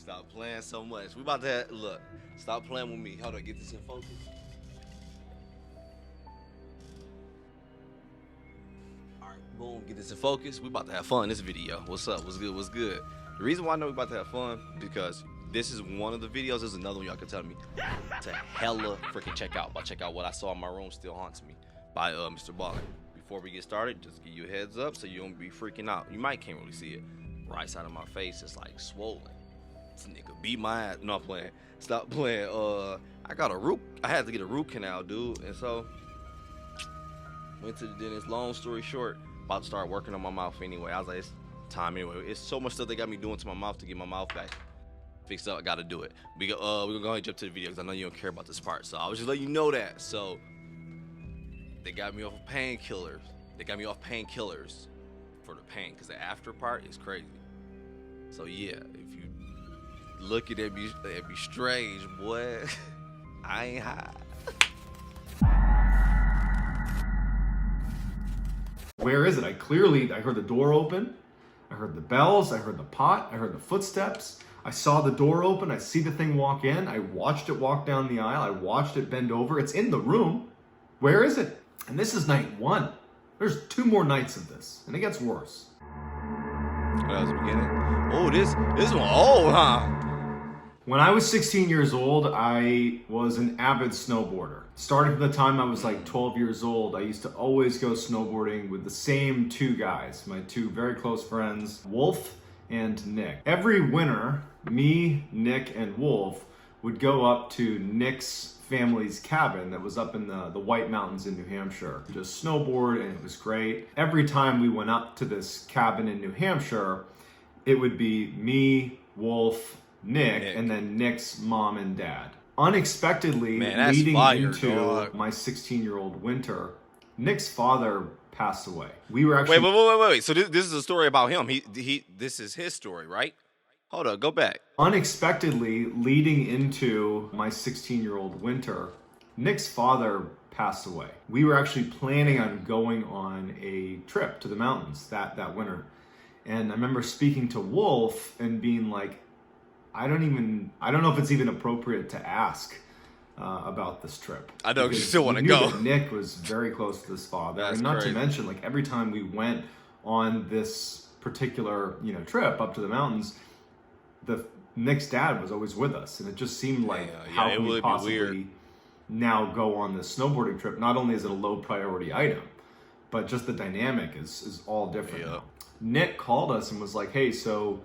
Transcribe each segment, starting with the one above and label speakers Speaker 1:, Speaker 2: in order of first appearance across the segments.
Speaker 1: Stop playing so much. We about to look. Stop playing with me. Hold on, get this in focus. All right, boom, get this in focus. We about to have fun in this video. What's up? What's good? What's good? The reason why I know we about to have fun because this is one of the videos. There's another one y'all can tell me to hella freaking check out. But check out what I saw in my room still haunts me by Mrballen. Before we get started, just give you a heads up so you don't be freaking out. You might can't really see it. Right side of my face is like swollen. This nigga beat my ass. No, I'm playing. Stop playing. I had to get a root canal, dude. And so went to the dentist. Long story short, about to start working on my mouth anyway. I was like, it's time anyway. It's so much stuff they got me doing to my mouth to get my mouth back fixed up. I gotta do it. We're gonna go ahead and jump to the video because I know you don't care about this part. So I was just letting you know that. So they got me off of painkillers. They got me off painkillers for the pain because the after part is crazy. So yeah, if you look at it, it'd be strange, boy. I ain't high.
Speaker 2: Where is it? I heard the door open. I heard the bells. I heard the pot. I heard the footsteps. I saw the door open. I see the thing walk in. I watched it walk down the aisle. I watched it bend over. It's in the room. Where is it? And this is night one. There's 2 more nights of this, and it gets worse.
Speaker 1: That was the beginning. Oh, this one old, huh?
Speaker 2: When I was 16 years old, I was an avid snowboarder. Starting from the time I was like 12 years old, I used to always go snowboarding with the same 2 guys, my 2 very close friends, Wolf and Nick. Every winter, me, Nick, and Wolf would go up to Nick's family's cabin that was up in the White Mountains in New Hampshire. Just snowboard, and it was great. Every time we went up to this cabin in New Hampshire, it would be me, Wolf, Nick, and then Nick's mom and dad. Unexpectedly, leading into my 16-year-old winter, Nick's father passed away. We were actually
Speaker 1: wait. So this is a story about him. This is his story, right? Hold up, go back.
Speaker 2: Unexpectedly, leading into my 16-year-old winter, Nick's father passed away. We were actually planning on going on a trip to the mountains that winter. And I remember speaking to Wolf and being like, I don't know if it's even appropriate to ask about this trip.
Speaker 1: I know, because you still want to go.
Speaker 2: Nick was very close to his father. And not to mention, like, every time we went on this particular, trip up to the mountains, Nick's dad was always with us, and it just seemed like how can we possibly now go on this snowboarding trip? Not only is it a low priority item, but just the dynamic is all different now. Nick called us and was like, "Hey, so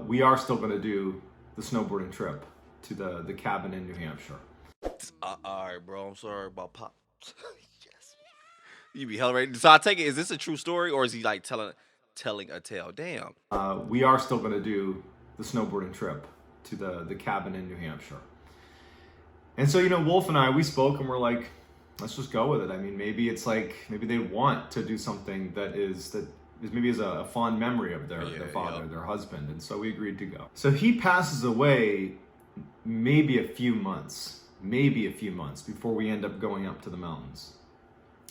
Speaker 2: we are still going to do the snowboarding trip to the cabin in New Hampshire."
Speaker 1: All right, bro. I'm sorry about Pop. Yes, you be hell ready. So I take it, is this a true story, or is he like telling a tale? Damn.
Speaker 2: We are still going to do the snowboarding trip to the cabin in New Hampshire. And so, Wolf and I, we spoke and we're like, let's just go with it. I mean, maybe they want to do something that is maybe is a fond memory of their father, their husband. And so we agreed to go. So he passes away maybe a few months before we end up going up to the mountains.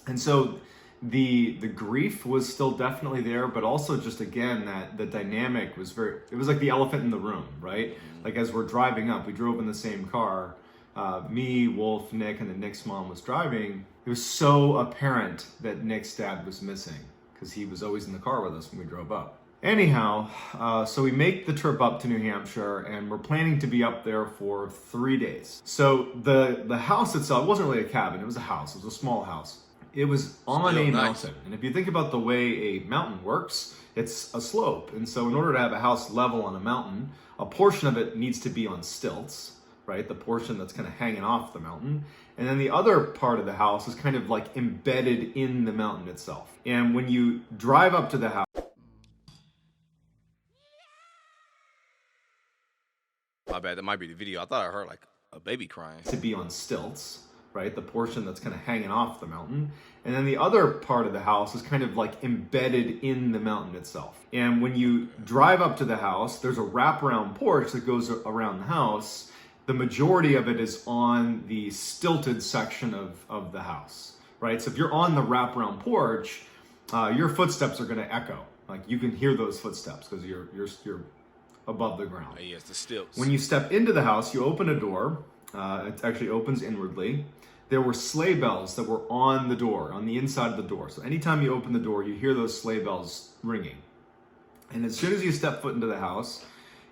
Speaker 2: And so the grief was still definitely there, but also just, again, that the dynamic was it was like the elephant in the room, right? Like, as we're driving up, we drove in the same car, me, Wolf, Nick, and then Nick's mom was driving. It was so apparent that Nick's dad was missing because he was always in the car with us when we drove up. Anyhow, so we make the trip up to New Hampshire, and we're planning to be up there for 3 days. So the house itself wasn't really a cabin, it was a house, it was a small house. It was on a mountain. And if you think about the way a mountain works, it's a slope. And so in order to have a house level on a mountain, a portion of it needs to be on stilts, right? The portion that's kind of hanging off the mountain. And then the other part of the house is kind of like embedded in the mountain itself. And when you drive up to the house...
Speaker 1: My bad, that might be the video. I thought I heard like a baby crying.
Speaker 2: To be on stilts, right? The portion that's kind of hanging off the mountain. And then the other part of the house is kind of like embedded in the mountain itself. And when you drive up to the house, there's a wraparound porch that goes around the house. The majority of it is on the stilted section of the house, right? So if you're on the wraparound porch, your footsteps are going to echo. Like, you can hear those footsteps because you're above the ground.
Speaker 1: Yes, the stilts.
Speaker 2: When you step into the house, you open a door. It actually opens inwardly. There were sleigh bells that were on the door, on the inside of the door. So anytime you open the door, you hear those sleigh bells ringing. And as soon as you step foot into the house,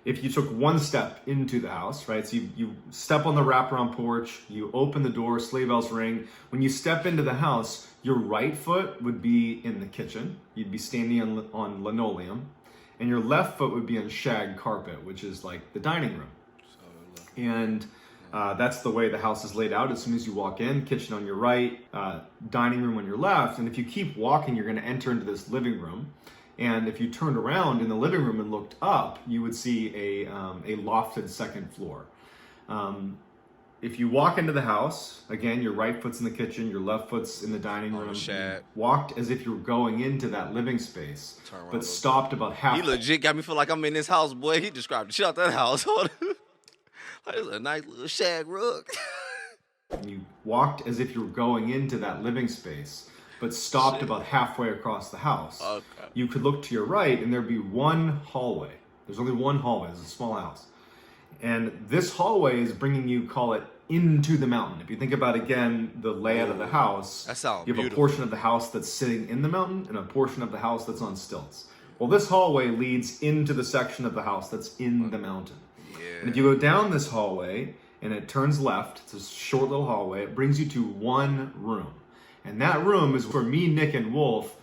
Speaker 2: if you took one step into the house, right? So you step on the wraparound porch, you open the door, sleigh bells ring. When you step into the house, your right foot would be in the kitchen. You'd be standing on linoleum. And your left foot would be on shag carpet, which is like the dining room. And that's the way the house is laid out. As soon as you walk in, kitchen on your right, dining room on your left. And if you keep walking, you're going to enter into this living room. And if you turned around in the living room and looked up, you would see a lofted second floor. If you walk into the house, again, your right foot's in the kitchen, your left foot's in the dining room. Walked as if you were going into that living space, but stopped about half.
Speaker 1: He legit got me feel like I'm in this house, boy. He described the shit out that house. It's a nice little shag rug.
Speaker 2: You walked as if you were going into that living space, but stopped about halfway across the house.
Speaker 1: Okay.
Speaker 2: You could look to your right, and there'd be one hallway. There's only one hallway. It's a small house. And this hallway is bringing you, call it, into the mountain. If you think about, again, the layout of the house,
Speaker 1: that sounds
Speaker 2: you have
Speaker 1: beautiful.
Speaker 2: a portion of the house that's sitting in the mountain and a portion of the house that's on stilts. Well, this hallway leads into the section of the house that's in the mountain.
Speaker 1: Yeah.
Speaker 2: And if you go down this hallway and it turns left, it's a short little hallway, it brings you to one room. And that room is where me, Nick, and Wolf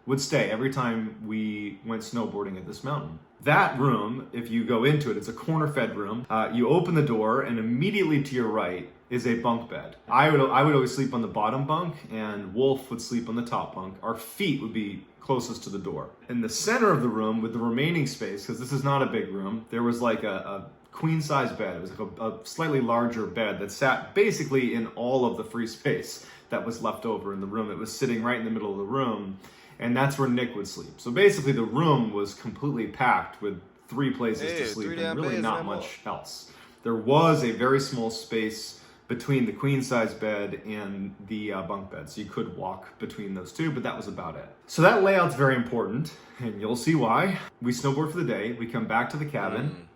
Speaker 2: would stay every time we went snowboarding at this mountain. That room, if you go into it, it's a corner-fed room. You open the door, and immediately to your right is a bunk bed. I would always sleep on the bottom bunk, and Wolf would sleep on the top bunk. Our feet would be closest to the door. In the center of the room, with the remaining space, because this is not a big room, there was like a queen-size bed. It was like a slightly larger bed that sat basically in all of the free space that was left over in the room. It was sitting right in the middle of the room. And that's where Nick would sleep. So basically the room was completely packed with 3 places to sleep and really not much else. There was a very small space between the queen size bed and the bunk bed. So you could walk between those two, but that was about it. So that layout's very important, and you'll see why. We snowboard for the day, we come back to the cabin,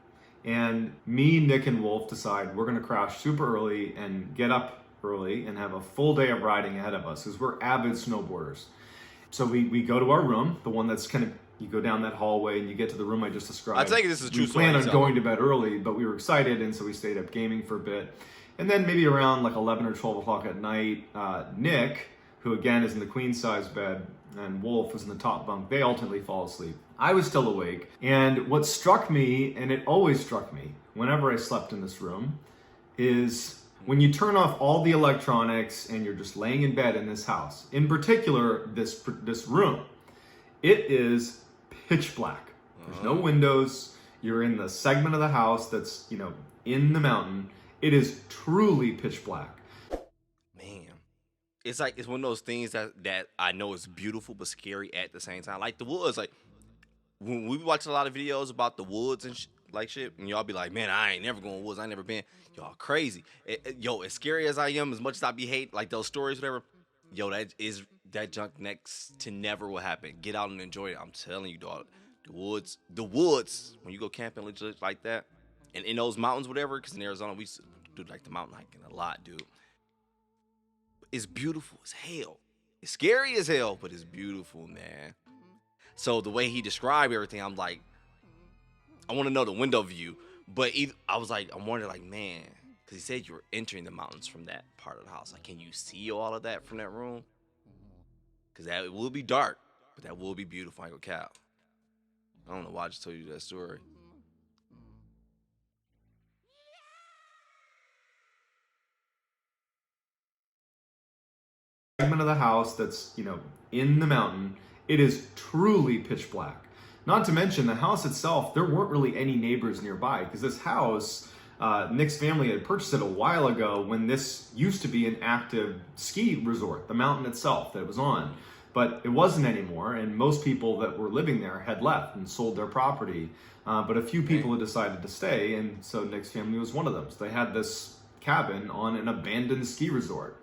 Speaker 2: and me, Nick, and Wolf decide we're gonna crash super early and get up early and have a full day of riding ahead of us, because we're avid snowboarders. So we go to our room, the one that's kind of, you go down that hallway and you get to the room I just described.
Speaker 1: I think this is a true story.
Speaker 2: We planned on going to bed early, but we were excited, and so we stayed up gaming for a bit. And then maybe around like 11 or 12 o'clock at night, Nick, who again is in the queen size bed, and Wolf was in the top bunk, they ultimately fall asleep. I was still awake, and what struck me, and it always struck me whenever I slept in this room, is when you turn off all the electronics and you're just laying in bed in this house, in particular this room, it is pitch black. There's no windows. You're in the segment of the house that's, in the mountain. It is truly pitch black.
Speaker 1: Man, it's like, it's one of those things that I know is beautiful but scary at the same time. Like the woods, like when we watch a lot of videos about the woods and shit, and y'all be like, man, I ain't never going to woods. I ain't never been. Y'all crazy. Yo, as scary as I am, as much as I be hate, like those stories, whatever, yo, that junk next to never will happen. Get out and enjoy it. I'm telling you, dog. The woods, when you go camping legit like that, and in those mountains, whatever, because in Arizona, we used to do like the mountain hiking a lot, dude. It's beautiful as hell. It's scary as hell, but it's beautiful, man. So the way he described everything, I'm like, I want to know the window view. But I was like, I'm wondering, like, man, because he said you were entering the mountains from that part of the house. Like, can you see all of that from that room? Because that will be dark, but that will be beautiful. I ain't gonna cap. I don't know why I just told you that story.
Speaker 2: Segment of the house that's, in the mountain, it is truly pitch black. Not to mention the house itself, there weren't really any neighbors nearby, because this house, Nick's family had purchased it a while ago when this used to be an active ski resort, the mountain itself that it was on. But it wasn't anymore, and most people that were living there had left and sold their property. But a few people had decided to stay, and so Nick's family was one of them. So they had this cabin on an abandoned ski resort.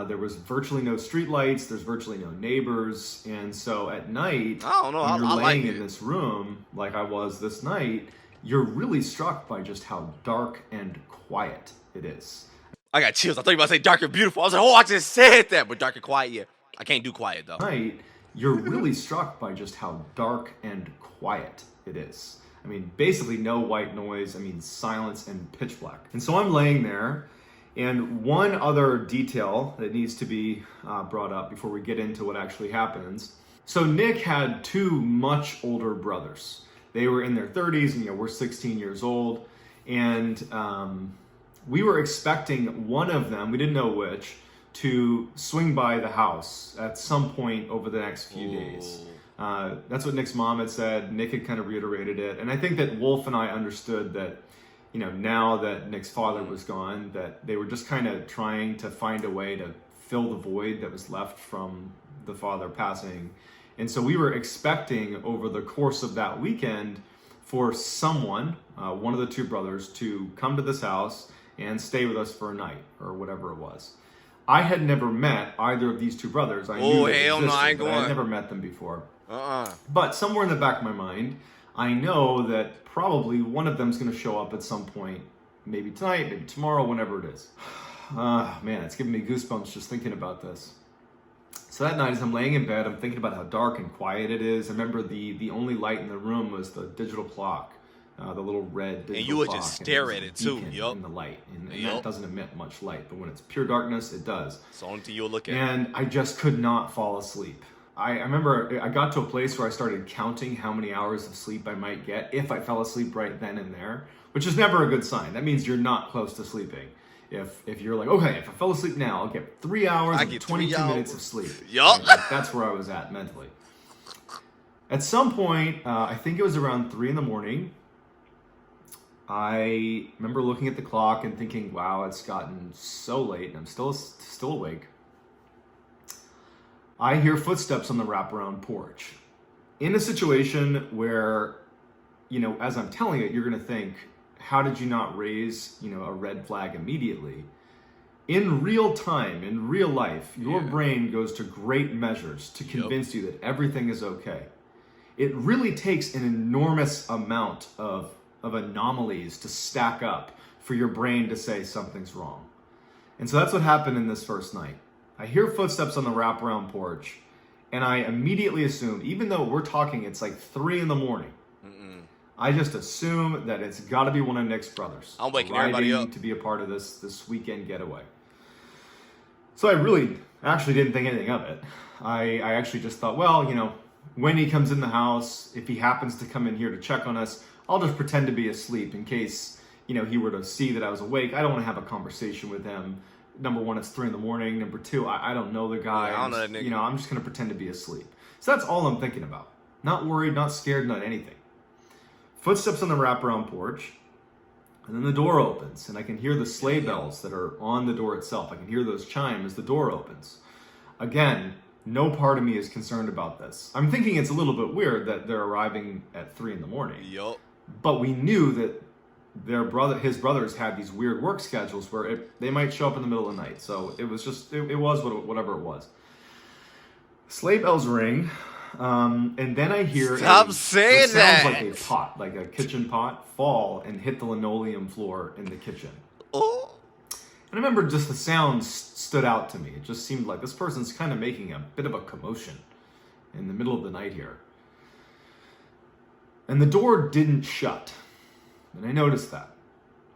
Speaker 2: There was virtually no streetlights, there's virtually no neighbors, and so at night,
Speaker 1: I don't know,
Speaker 2: when you're laying
Speaker 1: like
Speaker 2: in this room, like I was this night, you're really struck by just how dark and quiet it is.
Speaker 1: I got chills. I thought you were about to say dark and beautiful. I was like, oh, I just said that. But dark and quiet, yeah. I can't do quiet, though.
Speaker 2: Night, you're really struck by just how dark and quiet it is. I mean, basically no white noise. I mean, silence and pitch black. And so I'm laying there, and one other detail that needs to be brought up before we get into what actually happens. So Nick had two much older brothers. They were in their 30s, and we're 16 years old. And we were expecting one of them, we didn't know which, to swing by the house at some point over the next few days. That's what Nick's mom had said. Nick had kind of reiterated it. And I think that Wolf and I understood that, now that Nick's father was gone, that they were just kind of trying to find a way to fill the void that was left from the father passing. And so we were expecting over the course of that weekend for someone, one of the two brothers, to come to this house and stay with us for a night or whatever it was. I had never met either of these two brothers. I knew they existed,
Speaker 1: I ain't
Speaker 2: but
Speaker 1: going.
Speaker 2: I had never met them before. But somewhere in the back of my mind, I know that probably one of them's going to show up at some point, maybe tonight, maybe tomorrow, whenever it is. Man, it's giving me goosebumps just thinking about this. So that night, as I'm laying in bed, I'm thinking about how dark and quiet it is. I remember the only light in the room was the digital clock, the little red digital clock.
Speaker 1: And you would just stare at it too, yup.
Speaker 2: In the light, and that doesn't emit much light, but when it's pure darkness, it does.
Speaker 1: It's the only thing you'll look at.
Speaker 2: And I just could not fall asleep. I remember I got to a place where I started counting how many hours of sleep I might get if I fell asleep right then and there, which is never a good sign. That means you're not close to sleeping. If you're like, okay, if I fell asleep now, I'll get 3 hours and 22 minutes of sleep.
Speaker 1: Yup.
Speaker 2: That's where I was at mentally. At some point, I think it was around 3 a.m, I remember looking at the clock and thinking, wow, it's gotten so late and I'm still awake. I hear footsteps on the wraparound porch. In a situation where, as I'm telling it, you're going to think, how did you not raise, a red flag immediately? In real time, in real life, your brain goes to great measures to convince you that everything is okay. It really takes an enormous amount of anomalies to stack up for your brain to say something's wrong. And so that's what happened in this first night. I hear footsteps on the wraparound porch, and I immediately assume, even though we're talking, it's like 3 a.m, I just assume that it's got to be one of Nick's brothers.
Speaker 1: I'm waking everybody up
Speaker 2: to be a part of this weekend getaway. So I really actually didn't think anything of it. I actually just thought, well, when he comes in the house, if he happens to come in here to check on us, I'll just pretend to be asleep in case, he were to see that I was awake. I don't want to have a conversation with him. Number one, it's 3 a.m. Number two, I don't know the guy.
Speaker 1: I don't know that nigga.
Speaker 2: I'm just going to pretend to be asleep. So that's all I'm thinking about. Not worried, not scared, not anything. Footsteps on the wraparound porch, and then the door opens, and I can hear the sleigh bells that are on the door itself. I can hear those chime as the door opens. Again, no part of me is concerned about this. I'm thinking it's a little bit weird that they're arriving at 3 a.m.
Speaker 1: Yup.
Speaker 2: But we knew that his brothers had these weird work schedules where they might show up in the middle of the night. So it was just, it was whatever it was. Sleigh bells ring, and then I hear
Speaker 1: Stop saying that.
Speaker 2: Sounds like a pot, like a kitchen pot, fall and hit the linoleum floor in the kitchen.
Speaker 1: Oh.
Speaker 2: And I remember just the sound stood out to me. It just seemed like this person's kind of making a bit of a commotion in the middle of the night here. And the door didn't shut. And I noticed that.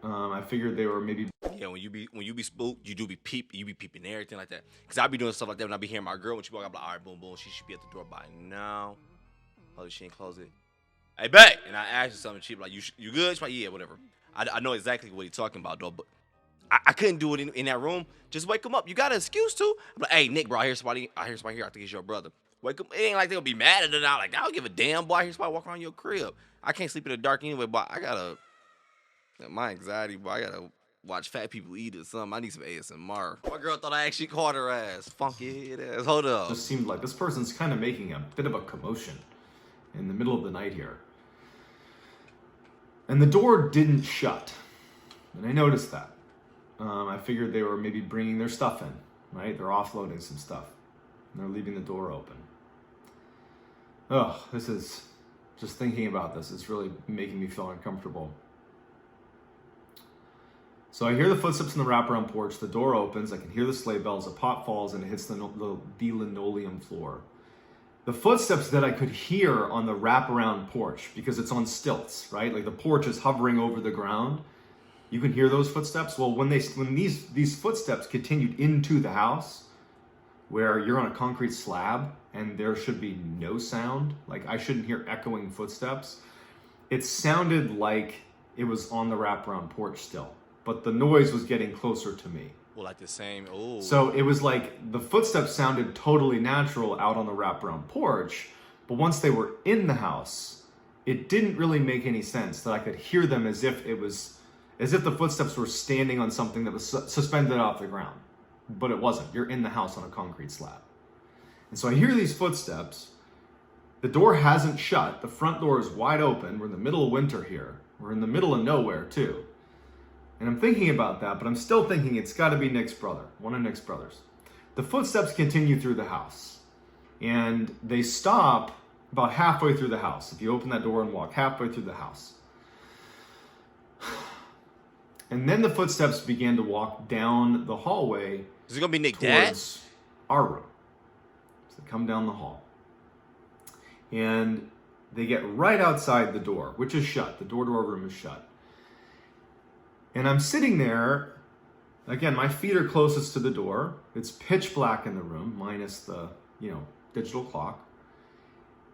Speaker 2: I figured they were maybe.
Speaker 1: Yeah, when you be spooked, you be peeping and everything like that. Cause I be doing stuff like that when I be hearing my girl when she walk, I'm like, all right, boom, boom, she should be at the door by now. Oh, she ain't close it. Hey, babe. And I asked her something, she be like, you good? She's like, yeah, whatever. I know exactly what he's talking about though, but I couldn't do it in that room. Just wake him up. You got an excuse to? I'm like, hey, Nick, bro, I hear somebody here. I think it's your brother. Wake up. It ain't like they'll be mad at it now. Like, I don't give a damn, boy. I hear somebody walking around your crib. I can't sleep in the dark anyway, but I gotta. My anxiety, boy. I gotta watch fat people eat or something. I need some ASMR. My girl thought I actually caught her ass. Funky head ass. Hold up.
Speaker 2: Just seemed like this person's kind of making a bit of a commotion in the middle of the night here. And the door didn't shut. And I noticed that. I figured they were maybe bringing their stuff in, right? They're offloading some stuff. And they're leaving the door open. Oh, this is Just thinking about this, it's really making me feel uncomfortable. So I hear the footsteps in the wraparound porch. The door opens. I can hear the sleigh bells. A pot falls and it hits the linoleum floor. The footsteps that I could hear on the wraparound porch, because it's on stilts, right? Like the porch is hovering over the ground. You can hear those footsteps. Well, when these footsteps continued into the house, where you're on a concrete slab and there should be no sound, like I shouldn't hear echoing footsteps, it sounded like it was on the wraparound porch still, but the noise was getting closer to me.
Speaker 1: Well, like the same. Oh.
Speaker 2: So it was like the footsteps sounded totally natural out on the wraparound porch, but once they were in the house, it didn't really make any sense that I could hear them as if the footsteps were standing on something that was suspended off the ground. But it wasn't. You're in the house on a concrete slab. And so I hear these footsteps. The door hasn't shut. The front door is wide open. We're in the middle of winter here. We're in the middle of nowhere too. And I'm thinking about that, but I'm still thinking it's got to be Nick's brother, one of Nick's brothers. The footsteps continue through the house, and they stop about halfway through the house. If you open that door and walk halfway through the house. And then the footsteps began to walk down the hallway.
Speaker 1: Is it going to be Nick Dad?
Speaker 2: Towards our room. So they come down the hall. And they get right outside the door, which is shut. The door to our room is shut. And I'm sitting there, again, my feet are closest to the door. It's pitch black in the room, minus the, digital clock.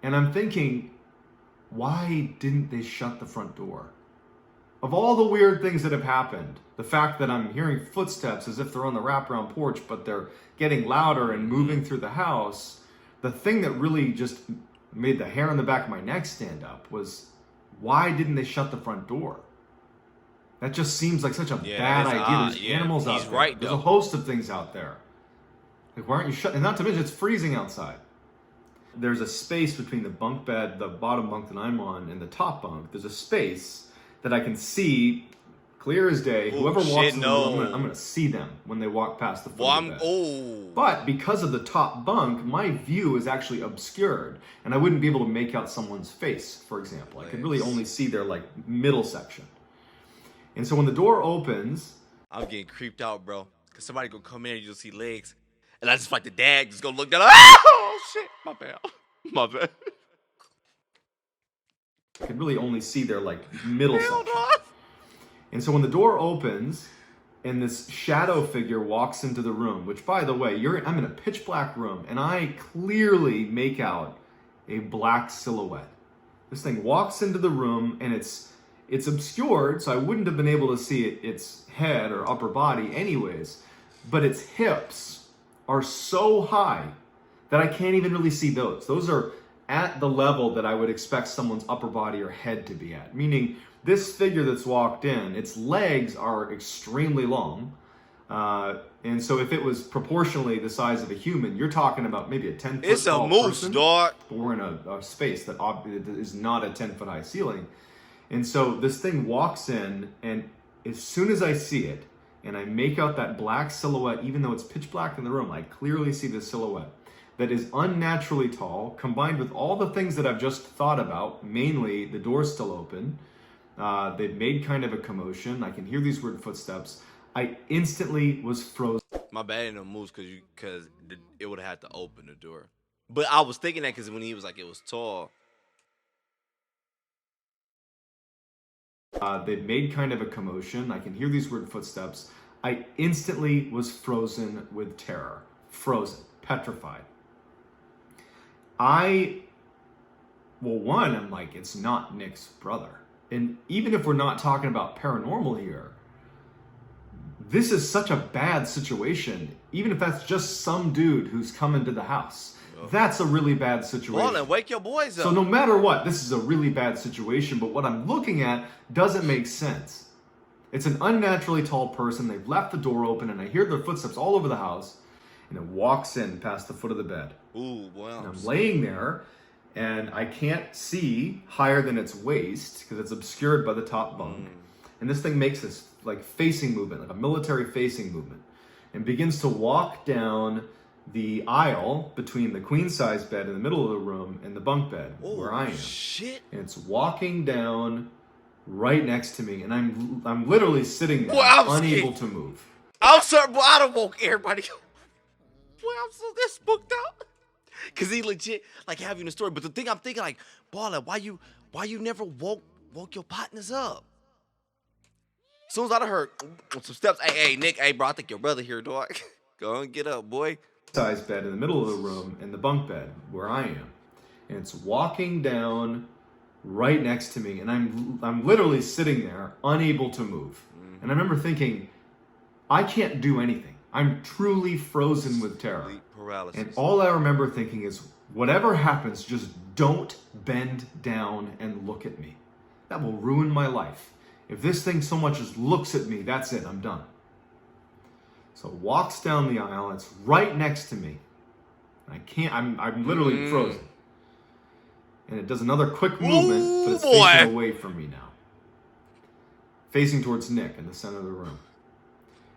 Speaker 2: And I'm thinking, why didn't they shut the front door? Of all the weird things that have happened, the fact that I'm hearing footsteps as if they're on the wraparound porch, but they're getting louder and moving through the house, the thing that really just made the hair on the back of my neck stand up was, why didn't they shut the front door? That just seems like such a bad idea. There's animals out there.
Speaker 1: Right,
Speaker 2: there's a host of things out there. Like, why aren't you shut? And not to mention, it's freezing outside. There's a space between the bunk bed, the bottom bunk that I'm on, and the top bunk. There's a space that I can see clear as day. Whoever walks in the room, I'm going to see them when they walk past the foot of the bed. But because of the top bunk, my view is actually obscured, and I wouldn't be able to make out someone's face, for example. I could really only see their middle section. And so when the door opens,
Speaker 1: I'm getting creeped out, bro. Because somebody gonna come in and you'll see legs. And I just like the dad just gonna look down. Oh, shit. My bad. My bad.
Speaker 2: I could really only see their middle section. And so when the door opens and this shadow figure walks into the room, which by the way, I'm in a pitch black room and I clearly make out a black silhouette. This thing walks into the room and it's obscured, so I wouldn't have been able to see its head or upper body anyways, but its hips are so high that I can't even really see those. Those are at the level that I would expect someone's upper body or head to be at. Meaning, this figure that's walked in, its legs are extremely long, and so if it was proportionally the size of a human, you're talking about maybe a 10-foot
Speaker 1: It's a
Speaker 2: tall
Speaker 1: moose,
Speaker 2: person,
Speaker 1: dog.
Speaker 2: but we're in a space that is not a 10-foot high ceiling. And so this thing walks in, and as soon as I see it, and I make out that black silhouette, even though it's pitch black in the room, I clearly see the silhouette that is unnaturally tall, combined with all the things that I've just thought about, mainly the door's still open. They've made kind of a commotion. I can hear these weird footsteps. I instantly was frozen.
Speaker 1: My bad ain't no moves because it would have had to open the door. But I was thinking that because when he was like, it was tall.
Speaker 2: They've made kind of a commotion. I can hear these weird footsteps. I instantly was frozen with terror. Frozen. Petrified. I'm like, it's not Nick's brother. And even if we're not talking about paranormal here, this is such a bad situation. Even if that's just some dude who's come into the house. That's a really bad situation.
Speaker 1: Hold on, wake your boys up.
Speaker 2: So no matter what, this is a really bad situation, but what I'm looking at doesn't make sense. It's an unnaturally tall person. They've left the door open, and I hear their footsteps all over the house, and it walks in past the foot of the bed.
Speaker 1: Ooh, wow.
Speaker 2: And I'm laying there, and I can't see higher than its waist, because it's obscured by the top bunk. And this thing makes this facing movement, like a military facing movement, and begins to walk down the aisle between the queen size bed in the middle of the room and the bunk bed where I am.
Speaker 1: Shit.
Speaker 2: And it's walking down right next to me, and I'm literally sitting there, unable to move.
Speaker 1: I'm sorry, boy, I don't woke everybody. Boy, I'm so this booked out. Cause he legit like having a story. But the thing I'm thinking, like, Baller, why you never woke your partners up? As soon as I heard some steps, hey, Nick, hey, bro, I think your brother here, dog. Go on, get up, boy.
Speaker 2: Size bed in the middle of the room and the bunk bed where I am. And it's walking down right next to me, and I'm literally sitting there, unable to move. And I remember thinking, I can't do anything. I'm truly frozen with terror.
Speaker 1: Sleep paralysis.
Speaker 2: And all I remember thinking is, whatever happens, just don't bend down and look at me. That will ruin my life. If this thing so much as looks at me, that's it, I'm done. So it walks down the aisle, it's right next to me. I'm literally frozen. And it does another quick movement, but it's facing away from me now. Facing towards Nick in the center of the room.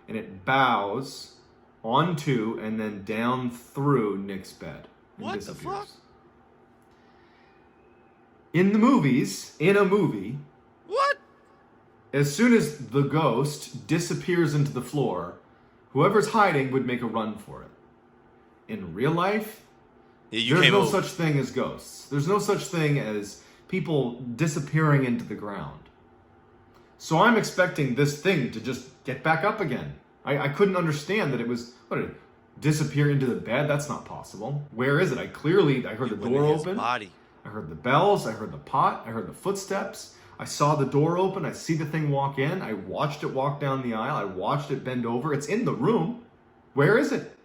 Speaker 2: And it bows onto and then down through Nick's bed. And
Speaker 1: What
Speaker 2: disappears.
Speaker 1: the fuck?
Speaker 2: In the movies, in a movie,
Speaker 1: What?
Speaker 2: as soon as the ghost disappears into the floor, whoever's hiding would make a run for it. In real life, there's no such thing as ghosts. There's no such thing as people disappearing into the ground. So I'm expecting this thing to just get back up again. I couldn't understand that it was, what did it disappear into the bed? That's not possible. Where is it? I heard the door open. I heard the bells. I heard the pot. I heard the footsteps. I saw the door open. I see the thing walk in. I watched it walk down the aisle. I watched it bend over. It's in the room. Where is it?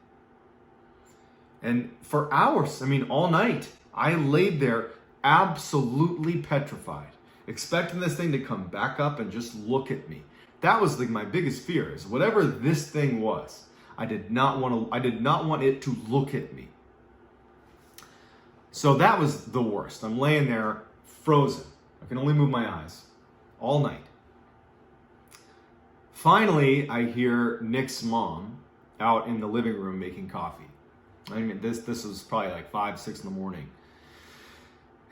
Speaker 2: And for hours, all night, I laid there absolutely petrified, expecting this thing to come back up and just look at me. That was my biggest fear, is whatever this thing was, I did not want it to look at me. So that was the worst. I'm laying there frozen. I can only move my eyes all night. Finally, I hear Nick's mom out in the living room making coffee. This was probably like 5, 6 in the morning.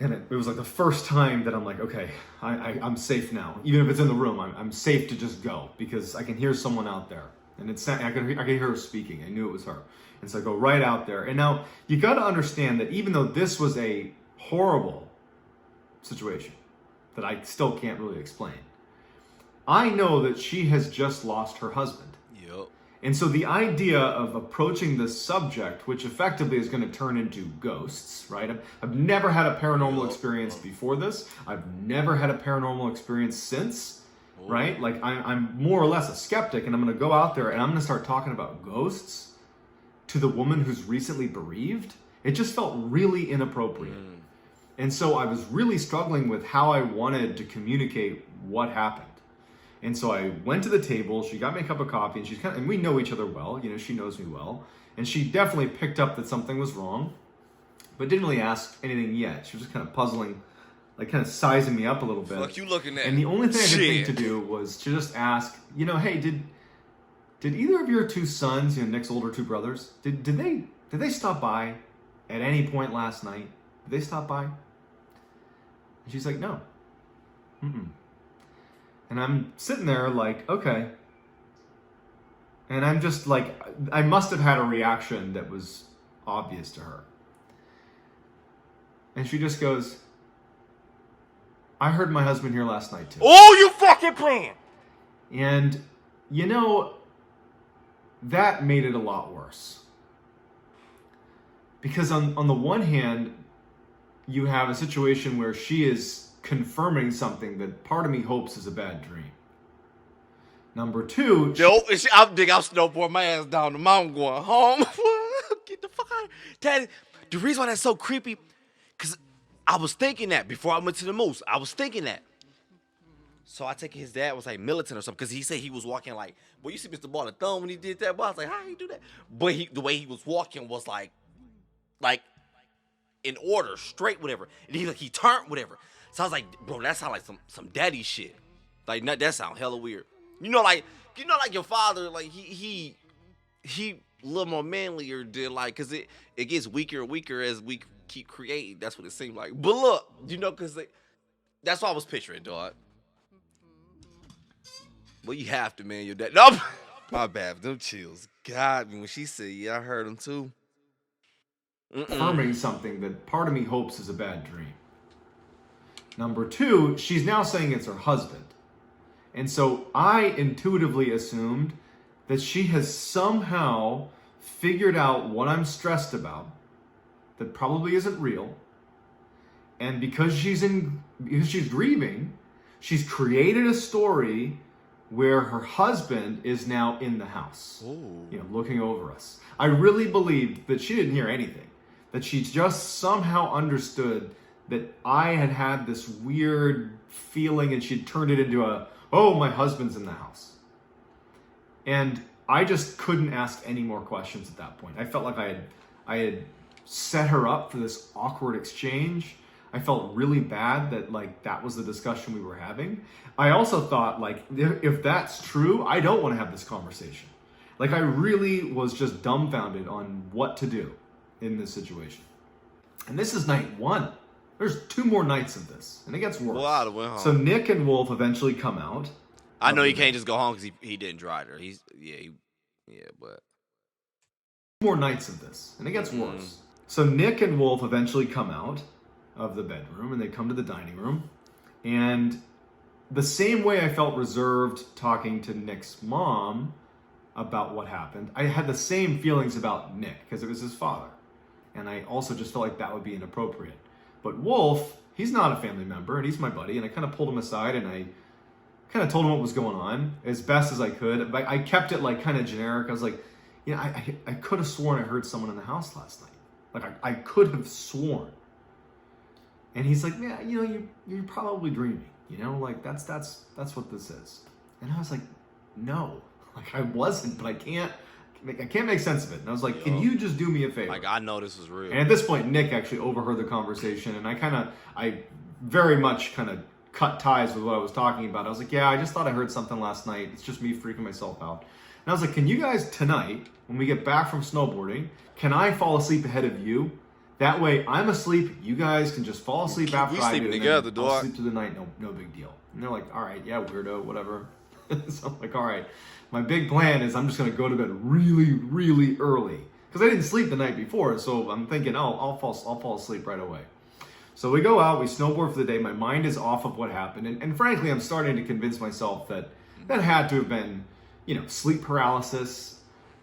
Speaker 2: And it was like the first time that I'm like, okay, I'm safe now. Even if it's in the room, I'm safe to just go because I can hear someone out there. And I could hear her speaking. I knew it was her. And so I go right out there. And now you got to understand that even though this was a horrible situation that I still can't really explain, I know that she has just lost her husband.
Speaker 1: Yep.
Speaker 2: And so the idea of approaching this subject, which effectively is going to turn into ghosts, right? I've never had a paranormal experience before this. I've never had a paranormal experience since, right? Like I'm more or less a skeptic, and I'm going to go out there and I'm going to start talking about ghosts to the woman who's recently bereaved. It just felt really inappropriate. And so I was really struggling with how I wanted to communicate what happened. And so I went to the table, she got me a cup of coffee, and and we know each other well, she knows me well. And she definitely picked up that something was wrong, but didn't really ask anything yet. She was just kind of puzzling, like kind of sizing me up a little bit.
Speaker 1: Fuck you looking at?
Speaker 2: And the only thing I could think to do was to just ask, hey, did either of your two sons, Nick's older two brothers, did they stop by at any point last night? Did they stop by? And she's like, no. And I'm sitting there like, okay. And I'm just like, I must have had a reaction that was obvious to her. And she just goes, I heard my husband here last night too.
Speaker 1: Oh, you fucking playing!
Speaker 2: And, that made it a lot worse. Because on the one hand, you have a situation where she is confirming something that part of me hopes is a bad dream. Number two,
Speaker 1: I'm snowboarding my ass down the mountain going home. Get the fuck out. Daddy, the reason why that's so creepy, because I was thinking that before I went to the moose. I was thinking that. So I take it his dad was like militant or something, because he said he was walking like, well, you see Mr. Ball the thumb when he did that? But I was like, how he do that? But the way he was walking was like in order, straight, whatever. And he turned, whatever. So I was like, bro, that sound like some daddy shit. Like, that sound hella weird. Like your father, like he he a little more manlier than like, cause it gets weaker and weaker as we keep creating. That's what it seemed like. But look, you know, cause that's what I was picturing, dog. Well, you have to, man. Your dad. No, my bad. Them chills got me when she said, "Yeah, I heard them too."
Speaker 2: Affirming something that part of me hopes is a bad dream. Number two, she's now saying it's her husband. And so I intuitively assumed that she has somehow figured out what I'm stressed about that probably isn't real. And because she's grieving, she's created a story where her husband is now in the house, looking over us. I really believe that she didn't hear anything, that she just somehow understood that I had this weird feeling and she'd turned it into oh, my husband's in the house. And I just couldn't ask any more questions at that point. I felt like I had set her up for this awkward exchange. I felt really bad that that was the discussion we were having. I also thought if that's true, I don't want to have this conversation. I really was just dumbfounded on what to do in this situation. And this is night one. There's 2 more nights of this, and it gets worse.
Speaker 1: Well, I'd have went home.
Speaker 2: So Nick and Wolf eventually come out.
Speaker 1: I know he can't just go home because he didn't drive her. But
Speaker 2: 2 more nights of this, and it gets worse. So Nick and Wolf eventually come out of the bedroom, and they come to the dining room. And the same way I felt reserved talking to Nick's mom about what happened, I had the same feelings about Nick because it was his father. And I also just felt like that would be inappropriate. But Wolf, he's not a family member, and he's my buddy, and I kind of pulled him aside, and I kind of told him what was going on as best as I could. But I kept it kind of generic. I was like, I could have sworn I heard someone in the house last night. I could have sworn. And he's like, yeah, you're probably dreaming. That's what this is. And I was like, no, I wasn't, but I can't make sense of it. And I was like, can you just do me a favor?
Speaker 1: I know this was real.
Speaker 2: And at this point, Nick actually overheard the conversation, and I very much kind of cut ties with what I was talking about. I was like, yeah, I just thought I heard something last night. It's just me freaking myself out. And I was like, can you guys tonight, when we get back from snowboarding, can I fall asleep ahead of you? That way, I'm asleep. You guys can just fall asleep after I do.
Speaker 1: We sleeping together, dog.
Speaker 2: I'll sleep through the night. No big deal. And they're like, all right, yeah, weirdo, whatever. So I'm like, all right. My big plan is I'm just going to go to bed really, really early. Because I didn't sleep the night before, so I'm thinking, I'll fall asleep right away. So we go out, we snowboard for the day. My mind is off of what happened. And frankly, I'm starting to convince myself that had to have been, sleep paralysis.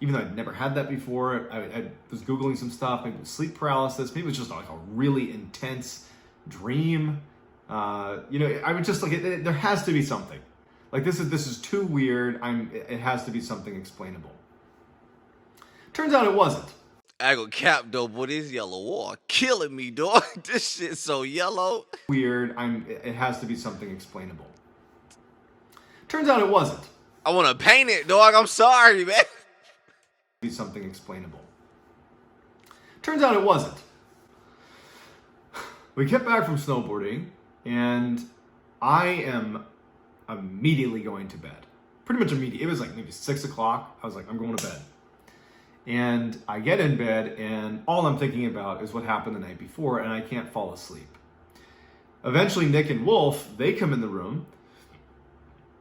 Speaker 2: Even though I'd never had that before. I was Googling some stuff. Maybe it was sleep paralysis. Maybe it was just a really intense dream. I would just there has to be something. This is too weird. It has to be something explainable. Turns out it wasn't.
Speaker 1: I go cap though, boy. This yellow wall killing me, dog. This shit's so yellow.
Speaker 2: Weird. It has to be something explainable. Turns out it wasn't.
Speaker 1: I want to paint it, dog. I'm sorry, man.
Speaker 2: Be something explainable. Turns out it wasn't. We get back from snowboarding, and I am immediately going to bed. Pretty much immediately. It was maybe 6 o'clock. I was like, I'm going to bed. And I get in bed, and all I'm thinking about is what happened the night before, and I can't fall asleep. Eventually, Nick and Wolf, they come in the room,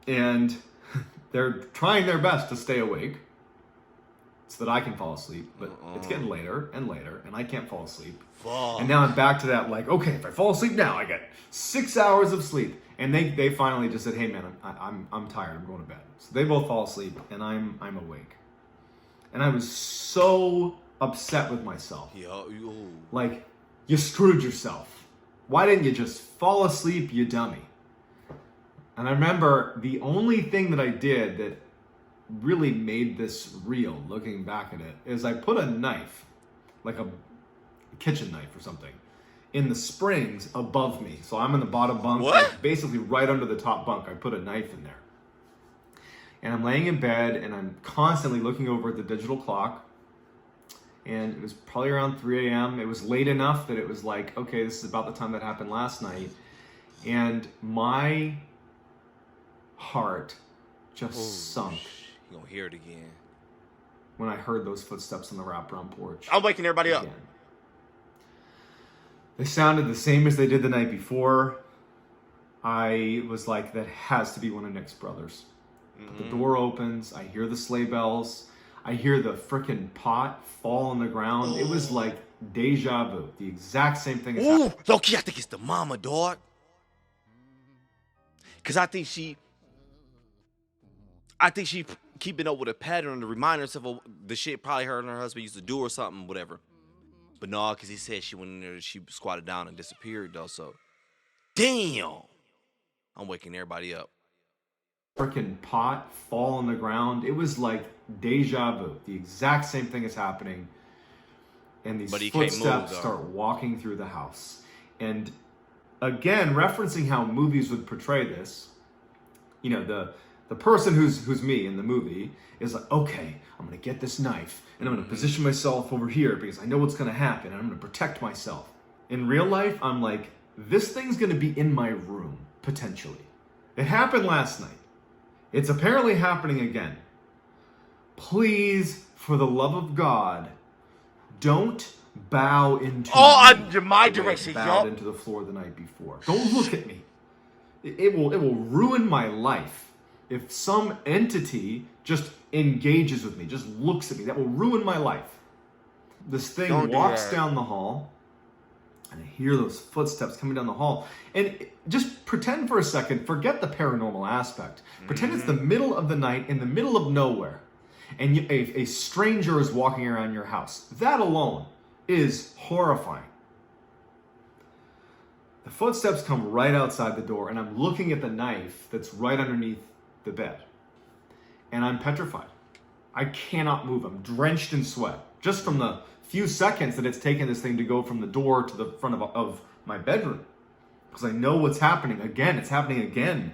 Speaker 2: and they're trying their best to stay awake so that I can fall asleep, but it's getting later and later, and I can't fall asleep. And now I'm back to that, okay, if I fall asleep now, I get 6 hours of sleep. And they finally just said, hey man, I'm tired, I'm going to bed. So they both fall asleep, and I'm awake. And I was so upset with myself. You screwed yourself. Why didn't you just fall asleep, you dummy? And I remember the only thing that I did that really made this real, looking back at it, is I put a knife, like a kitchen knife or something, in the springs above me. So I'm in the bottom bunk, basically right under the top bunk. I put a knife in there. And I'm laying in bed, and I'm constantly looking over at the digital clock. And it was probably around 3 a.m. It was late enough that it was okay, this is about the time that happened last night. And my heart just sunk.
Speaker 1: You're going to hear it again.
Speaker 2: when I heard those footsteps on the wraparound porch.
Speaker 1: I'm waking everybody up.
Speaker 2: Again. They sounded the same as they did the night before. I was like, that has to be one of Nick's brothers. But the door opens. I hear the sleigh bells. I hear the frickin' pot fall on the ground. It was like deja vu. The exact same thing as happened.
Speaker 1: Low-key, I think it's the mama, dog. Because I think she keeping up with a pattern to remind herself of the shit probably her and her husband used to do or something, whatever. But no, because he said she went in there, she squatted down and disappeared, though. So, damn. I'm waking everybody up.
Speaker 2: Freaking pot fall on the ground. It was like deja vu. The exact same thing is happening. And these footsteps start walking through the house. And again, referencing how movies would portray this, you know, the person who's me in the movie is like, okay, I'm going to get this knife and I'm going to position myself over here because I know what's going to happen and I'm going to protect myself. In real life, I'm like, this thing's going to be in my room, potentially. It happened last night. It's apparently happening again. Please, for the love of God, don't bow into
Speaker 1: my direction,
Speaker 2: bowed into the floor the night before. Don't look at me. It will ruin my life if some entity just engages with me, just looks at me. That will ruin my life. This thing walks down the hall, and I hear those footsteps coming down the hall. And just pretend for a second, forget the paranormal aspect. Pretend it's the middle of the night in the middle of nowhere, and a stranger is walking around your house. That alone is horrifying. The footsteps come right outside the door, and I'm looking at the knife that's right underneath the bed. And I'm petrified. I cannot move. I'm drenched in sweat. Just from the few seconds that it's taken this thing to go from the door to the front of my bedroom. Because I know what's happening again. It's happening again.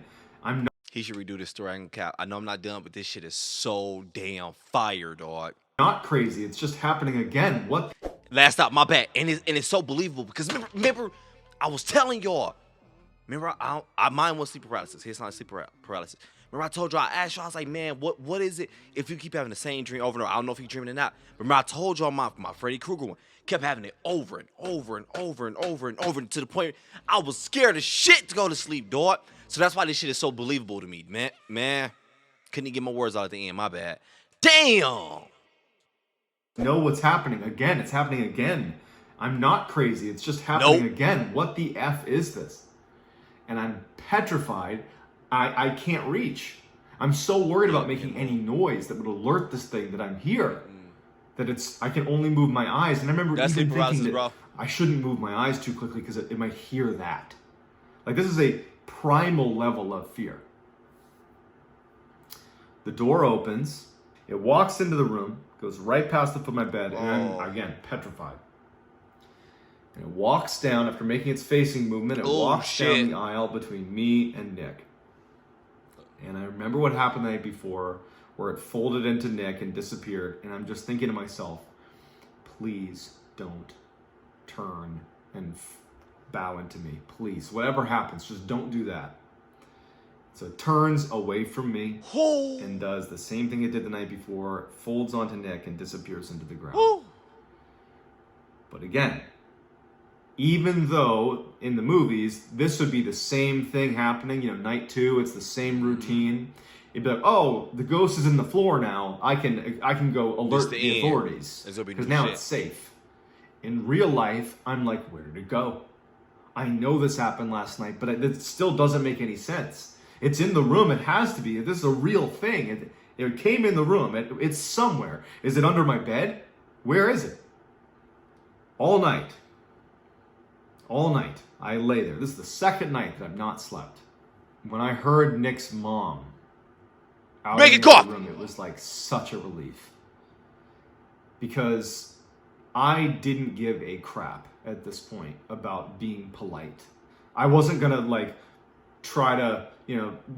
Speaker 1: He should redo this story. I know I'm not done, but this shit is so damn fire, dog.
Speaker 2: Not crazy. It's just happening again. What?
Speaker 1: Last stop, my bad. And it's so believable because remember, I was telling y'all. Remember, mine was sleep paralysis. His not sleep paralysis. Remember, I told y'all, I asked y'all, I was like, man, what is it if you keep having the same dream over and over? I don't know if you're dreaming it or not. Remember, I told y'all my Freddy Krueger one. Kept having it over and over and over and over and over to the point I was scared as shit to go to sleep, dog. So that's why this shit is so believable to me, man. Couldn't even get my words out at the end, my bad. Damn!
Speaker 2: Know what's happening again. It's happening again. I'm not crazy. It's just happening again. What the F is this? And I'm petrified. I can't reach. I'm so worried about making any noise that would alert this thing that I'm here. That I can only move my eyes. And I remember even thinking that I shouldn't move my eyes too quickly because it might hear that. Like, this is a primal level of fear. The door opens. It walks into the room, goes right past the foot of my bed, and I'm, again, petrified. And it walks down, after making its facing movement, it walks down the aisle between me and Nick. And I remember what happened the night before, where it folded into Nick and disappeared, and I'm just thinking to myself, please don't turn and bow into me. Please, whatever happens, just don't do that. So it turns away from me and does the same thing it did the night before, folds onto Nick and disappears into the ground. But again, even though in the movies, this would be the same thing happening, you know, night two, it's the same routine. It'd be like, oh, the ghost is in the floor now. I can go alert the authorities because now it's safe. In real life, I'm like, where did it go? I know this happened last night, but it still doesn't make any sense. It's in the room. It has to be. This is a real thing. It came in the room. It's somewhere. Is it under my bed? Where is it? All night, I lay there. This is the second night that I've not slept. When I heard Nick's mom out in the room, it was like such a relief. Because I didn't give a crap at this point about being polite. I wasn't gonna try to,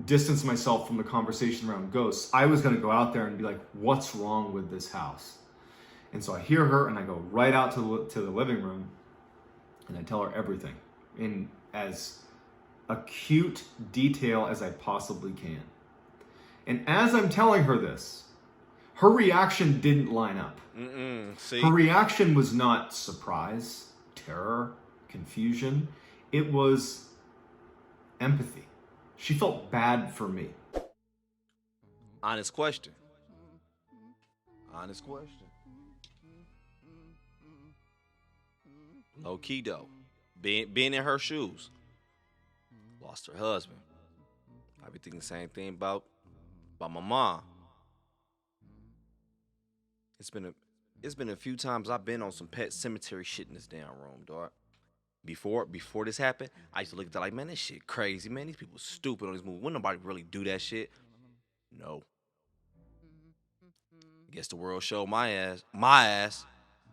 Speaker 2: distance myself from the conversation around ghosts. I was gonna go out there and be like, what's wrong with this house? And so I hear her and I go right out to the living room and I tell her everything in as acute detail as I possibly can. And as I'm telling her this, Her reaction didn't line up.
Speaker 1: See?
Speaker 2: Her reaction was not surprise, terror, confusion. It was empathy. She felt bad for me.
Speaker 1: Honest question. Honest question. Low key though. Being in her shoes. Lost her husband. I be thinking the same thing about my mom. It's been a few times I've been on some pet cemetery shit in this damn room, dog. Before this happened, I used to look at that like, man, this shit crazy, man. These people stupid on these movies. Wouldn't nobody really do that shit? No. Guess the world showed my ass.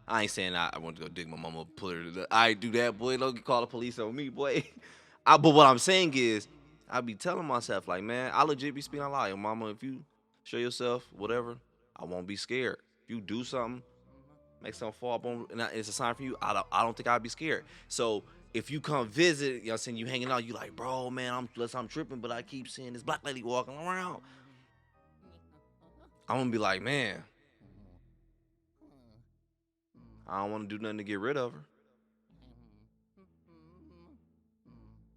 Speaker 1: I ain't saying I want to go dig my mama, put her to the. I do that, boy. Don't call the police on me, boy. But what I'm saying is, I be telling myself, like, man, I legit be speaking out loud. Yo, mama, if you show yourself, whatever, I won't be scared. If you do something, make something fall up on, and it's a sign for you, I don't think I'd be scared. So if you come visit, you know what I'm saying, you hanging out, you like, bro, man, I'm tripping, but I keep seeing this black lady walking around. I'm gonna be like, man, I don't want to do nothing to get rid of her.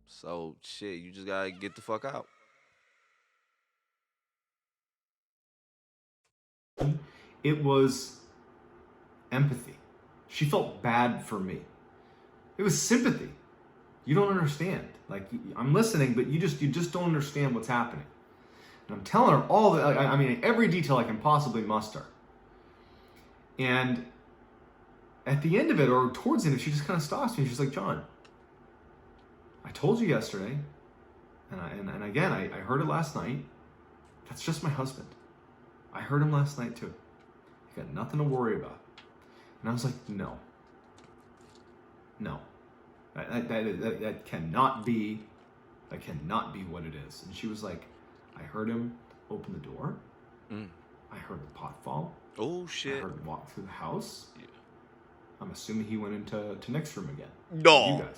Speaker 1: So, shit, you just gotta get the fuck out.
Speaker 2: It was empathy. She felt bad for me. It was sympathy. You don't understand. Like, I'm listening, but you just don't understand what's happening. And I'm telling her all the, I mean, every detail I can possibly muster. And at the end of it, or towards the end, she just kind of stops me. She's like, John, I told you yesterday, and again, I heard it last night. That's just my husband. I heard him last night too. You got nothing to worry about. And I was like, no. That cannot be what it is. And she was like, I heard him open the door. I heard the pot fall.
Speaker 1: Oh, shit.
Speaker 2: I heard him walk through the house. Yeah. I'm assuming he went into Nick's room again.
Speaker 1: No.
Speaker 2: You guys.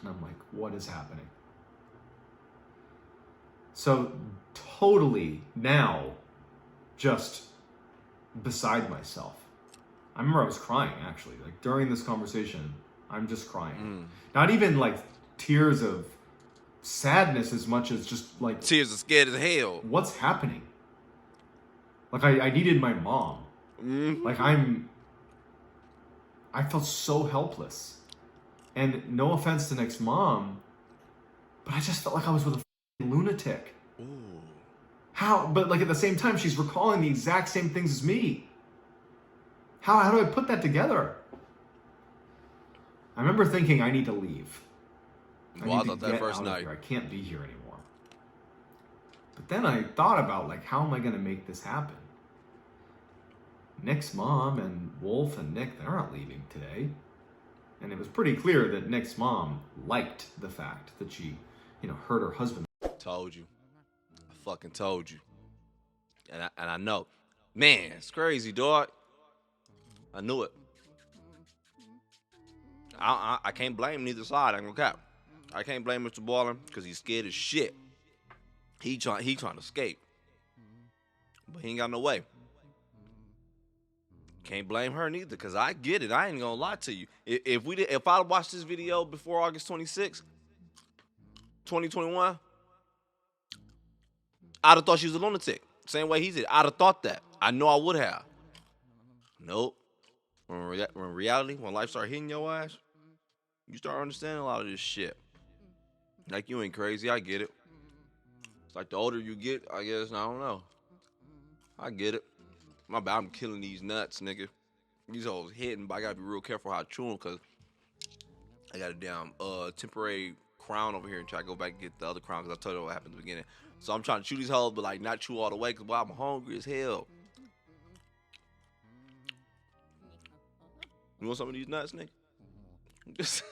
Speaker 2: And I'm like, what is happening? So totally now just beside myself. I remember I was crying, actually. Like, during this conversation, I'm just crying. Not even like tears of sadness as much as just like
Speaker 1: tears of scared as hell.
Speaker 2: What's happening? Like, I needed my mom. Like, I felt so helpless. And no offense to Nick's mom, but I just felt like I was with a lunatic.
Speaker 1: Ooh.
Speaker 2: How? But like, at the same time, she's recalling the exact same things as me. How do I put that together? I remember thinking, I need to leave.
Speaker 1: Well, I thought that first night.
Speaker 2: I can't be here anymore. But then I thought about, like, how am I going to make this happen? Nick's mom and Wolf and Nick, they're not leaving today. And it was pretty clear that Nick's mom liked the fact that she, heard her husband.
Speaker 1: Told you. I fucking told you. And I know. Man, it's crazy, dog. I knew it. I can't blame neither side. I'm gonna cap. I can't blame Mr. Mrballen because he's scared as shit. He trying to escape, but he ain't got no way. Can't blame her neither, because I get it. I ain't gonna lie to you. If I watched this video before August 26, 2021, I'd have thought she was a lunatic. Same way he did. I'd have thought that. I know I would have. Nope. When reality, when life start hitting your ass, you start understanding a lot of this shit. Like, you ain't crazy. I get it. It's like the older you get, I guess. I don't know. I get it. My bad, I'm killing these nuts, nigga. These hoes hitting, but I gotta be real careful how I chew them, because I got a damn temporary crown over here and try to go back and get the other crown, because I told you what happened at the beginning. So I'm trying to chew these hoes, but like not chew all the way, because I'm hungry as hell. You want some of these nuts, nigga? Just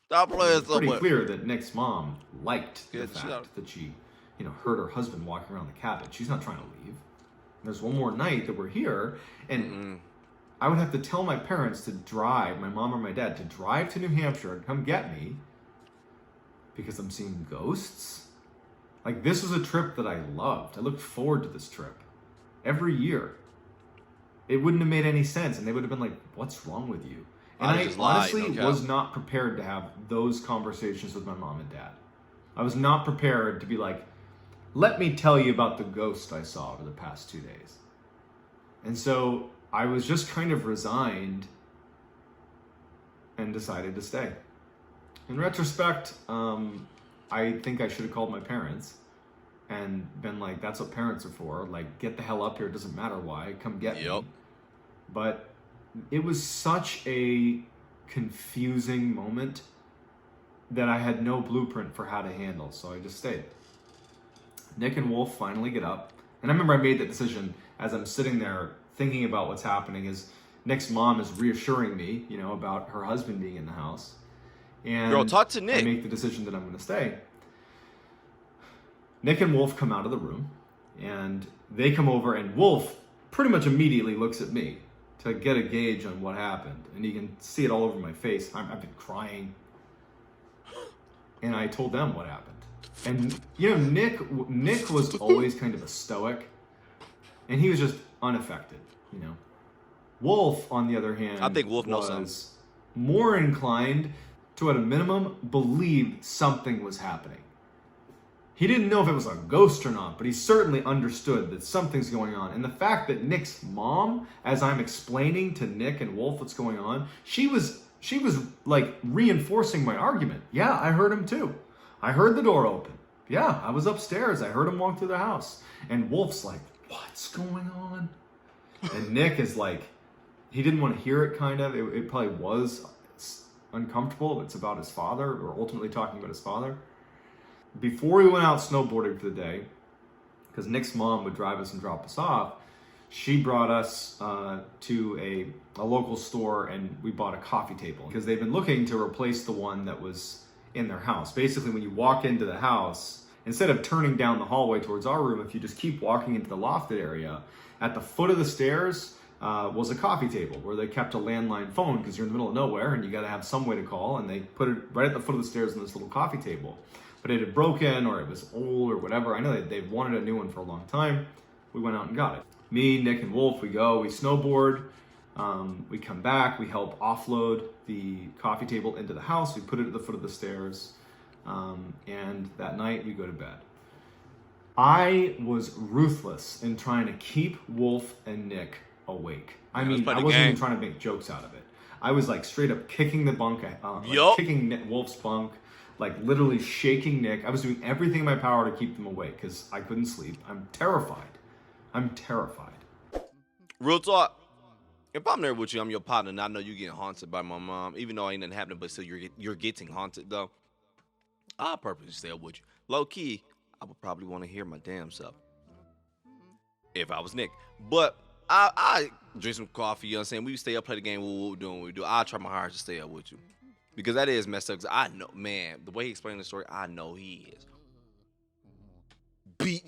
Speaker 1: stop playing so much.
Speaker 2: Pretty clear that Nick's mom liked the fact that she, heard her husband walking around the cabin. She's not trying to leave. There's one more night that we're here, and I would have to tell my parents to drive, my mom or my dad, to drive to New Hampshire and come get me because I'm seeing ghosts. Like, this was a trip that I loved. I looked forward to this trip every year. It wouldn't have made any sense, and they would have been like, what's wrong with you? And I honestly was not prepared to have those conversations with my mom and dad. I was not prepared to be like, let me tell you about the ghost I saw over the past 2 days. And so I was just kind of resigned and decided to stay. In retrospect, I think I should have called my parents and been like, that's what parents are for. Like, get the hell up here. It doesn't matter why. Come get me. But it was such a confusing moment that I had no blueprint for how to handle. So I just stayed. Nick and Wolf finally get up. And I remember I made that decision as I'm sitting there thinking about what's happening, is Nick's mom is reassuring me, you know, about her husband being in the house. And
Speaker 1: girl, talk to Nick.
Speaker 2: I make the decision that I'm going to stay. Nick and Wolf come out of the room, and they come over, and Wolf pretty much immediately looks at me to get a gauge on what happened. And you can see it all over my face. I've been crying. And I told them what happened. And, you know, Nick was always kind of a stoic, and he was just unaffected, you know. Wolf, on the other hand,
Speaker 1: I think Wolf knows
Speaker 2: was more inclined to, at a minimum, believe something was happening. He didn't know if it was a ghost or not, but he certainly understood that something's going on. And the fact that Nick's mom, as I'm explaining to Nick and Wolf what's going on, she was like reinforcing my argument. Yeah, I heard him too. I heard the door open. Yeah, I was upstairs. I heard him walk through the house. And Wolf's like, what's going on? And Nick is like, he didn't want to hear it, kind of. It probably was uncomfortable. It's about his father, or ultimately talking about his father. Before we went out snowboarding for the day, because Nick's mom would drive us and drop us off, she brought us to a local store, and we bought a coffee table because they've been looking to replace the one that was in their house. Basically, when you walk into the house, instead of turning down the hallway towards our room, if you just keep walking into the lofted area, at the foot of the stairs was a coffee table where they kept a landline phone because you're in the middle of nowhere and you got to have some way to call, and they put it right at the foot of the stairs in this little coffee table. But it had broken, or it was old, or whatever. I know they've wanted a new one for a long time. We went out and got it. Me, Nick, and Wolf, we snowboard. We come back. We help offload the coffee table into the house. We put it at the foot of the stairs. And that night, we go to bed. I was ruthless in trying to keep Wolf and Nick awake. I mean, I wasn't even trying to make jokes out of it. I was like straight up kicking the bunk, kicking Wolf's bunk, like literally shaking Nick. I was doing everything in my power to keep them awake because I couldn't sleep. I'm terrified.
Speaker 1: Real talk. If I'm there with you, I'm your partner, and I know you getting haunted by my mom, even though ain't nothing happening, but still you're getting haunted though. I'll purposely stay up with you. Low key, I would probably want to hear my damn self if I was Nick. But I drink some coffee, you know what I'm saying? We stay up, play the game, what we're doing, what we do. I'll try my hardest to stay up with you. Because that is messed up. Because I know, man, the way he explained the story, I know he is.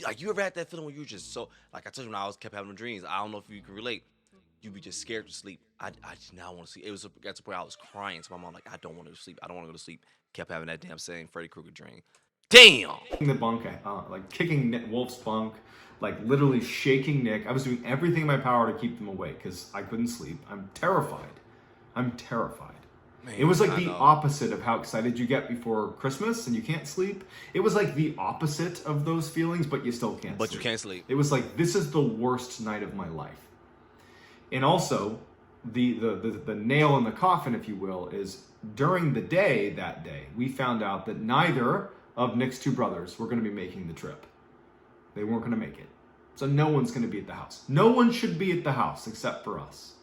Speaker 1: Like, you ever had that feeling where you just so, like I told you when I kept having dreams, I don't know if you can relate. You be just scared to sleep. I just now want to sleep. It was at the point I was crying to my mom, like, I don't want to sleep. I don't want to go to sleep. Kept having that damn same Freddy Krueger dream. Damn!
Speaker 2: The bunk, like kicking Wolf's bunk, like literally shaking Nick. I was doing everything in my power to keep them awake because I couldn't sleep. I'm terrified. Man, it was like the opposite of how excited you get before Christmas and you can't sleep. It was like the opposite of those feelings, but you still can't sleep.
Speaker 1: But you can't sleep.
Speaker 2: It was like, this is the worst night of my life. And also, the nail in the coffin, if you will, is during the day that day, we found out that neither of Nick's two brothers were going to be making the trip. They weren't going to make it. So no one's going to be at the house. No one should be at the house except for us.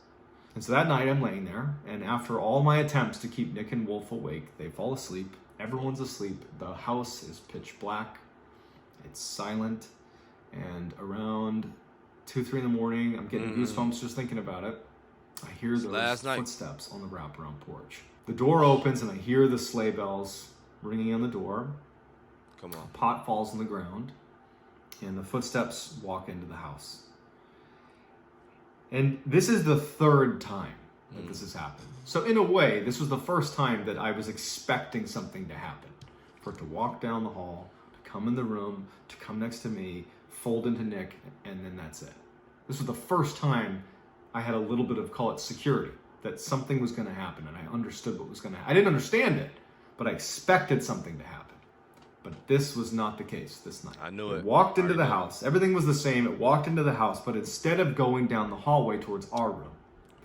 Speaker 2: And so that night I'm laying there, and after all my attempts to keep Nick and Wolf awake, they fall asleep. Everyone's asleep. The house is pitch black. It's silent. And around 2, 3 in the morning, I'm getting goosebumps just thinking about it. I hear those footsteps on the wraparound porch. The door opens, and I hear the sleigh bells ringing on the door.
Speaker 1: Come on.
Speaker 2: A pot falls on the ground, and the footsteps walk into the house. And this is the third time that this has happened. So in a way, this was the first time that I was expecting something to happen. For it to walk down the hall, to come in the room, to come next to me, fold into Nick, and then that's it. This was the first time I had a little bit of, call it security, that something was going to happen, and I understood what was going to happen. I didn't understand it, but I expected something to happen. But this was not the case this night.
Speaker 1: I knew it.
Speaker 2: It walked into the house. Everything was the same. It walked into the house, but instead of going down the hallway towards our room,